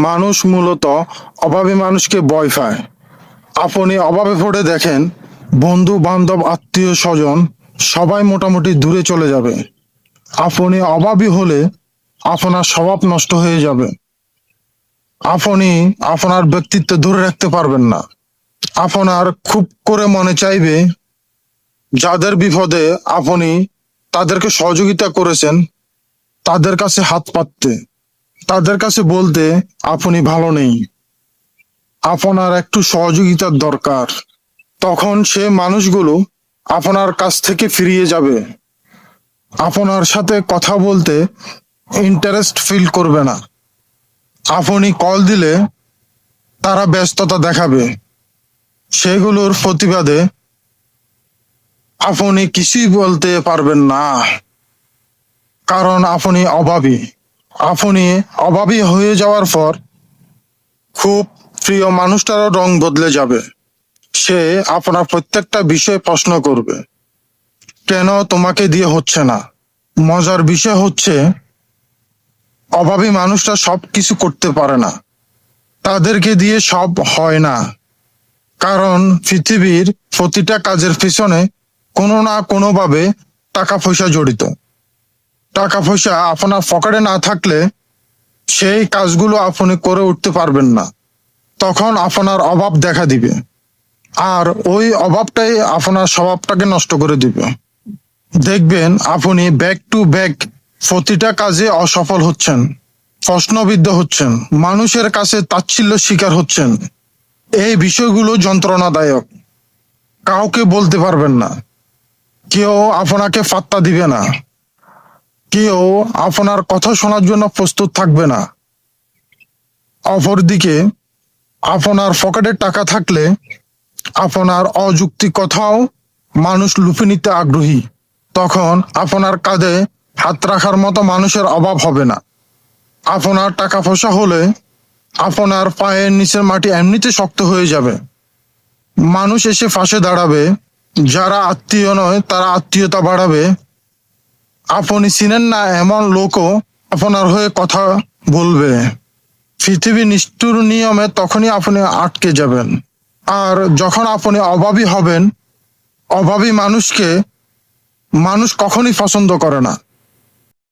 মানুষ মূলত অভাবী মানুষকে ভয় পায়। আপনি অভাবে পড়ে দেখেন, বন্ধু বান্ধব আত্মীয় স্বজন সবাই মোটামুটি দূরে চলে যাবে। আপনি অভাবী হলে আপনার স্বভাব নষ্ট হয়ে যাবে। আপনি আপনার ব্যক্তিত্ব ধরে রাখতে পারবেন না। আপনার খুব করে মনে চাইবে যাদের বিপদে আপনি তাদেরকে সহযোগিতা করেছেন তাদের কাছে হাত পাততে, তাদের কাছে বলতে আপনি ভালো নেই, আপনার একটু সহযোগিতার দরকার। তখন সে মানুষগুলো আপনার কাছ থেকে ফিরিয়ে যাবে, আপনার সাথে কথা বলতে ইন্টারেস্ট ফিল করবে না। আপনি কল দিলে তারা ব্যস্ততা দেখাবে, সেগুলোর প্রতিবাদে আপনি কিছুই বলতে পারবেন না, কারণ আপনি অভাবী। আপনি অভাবী হয়ে যাওয়ার পর খুব প্রিয় মানুষটারও রং বদলে যাবে। সে আপনার প্রত্যেকটা বিষয়ে প্রশ্ন করবে, কেন তোমাকে দিয়ে হচ্ছে না। মজার বিষয় হচ্ছে, অভাবী মানুষটা সব কিছু করতে পারে না, তাদেরকে দিয়ে সব হয় না। কারণ পৃথিবীর প্রতিটা কাজের পিছনে কোনো না কোনোভাবে টাকা পয়সা জড়িত। টাকা পয়সা আপনার পকেটে না থাকলে সেই কাজগুলো আপনি করে উঠতে পারবেন না। তখন আপনার অভাব দেখা দিবে, আর ওই অভাবটাই আপনার স্বভাবটাকে নষ্ট করে দিবে। দেখবেন আপনি ব্যাক টু ব্যাক প্রতিটা কাজে অসফল হচ্ছেন, প্রশ্নবিদ্ধ হচ্ছেন, মানুষের কাছে তাচ্ছিল্য শিকার হচ্ছেন। এই বিষয়গুলো যন্ত্রণাদায়ক, কাউকে বলতে পারবেন না, কেউ আপনাকে পাত্তা দিবে না, কেউ আপনার কথা শোনার জন্য প্রস্তুত থাকবে না। অপরদিকে আপনার পকেটে টাকা থাকলে আপনার অযৌক্তিক কথাও মানুষ লুফে নিতে আগ্রহী। তখন আপনার কাঁধে হাত রাখার মতো মানুষের অভাব হবে না। আপনার টাকা পয়সা হলে আপনার পায়ের নিচের মাটি এমনিতে শক্ত হয়ে যাবে। মানুষ এসে পাশে দাঁড়াবে, যারা আত্মীয় নয় তারা আত্মীয়তা বাড়াবে। আপনি চিনেন না এমন লোকও আপনার হয়ে কথা বলবে। পৃথিবী নিষ্ঠুর নিয়মে তখনই আপনি আটকে যাবেন। আর যখন আপনি অভাবী হবেন, অভাবী মানুষকে মানুষ কখনই পছন্দ করে না।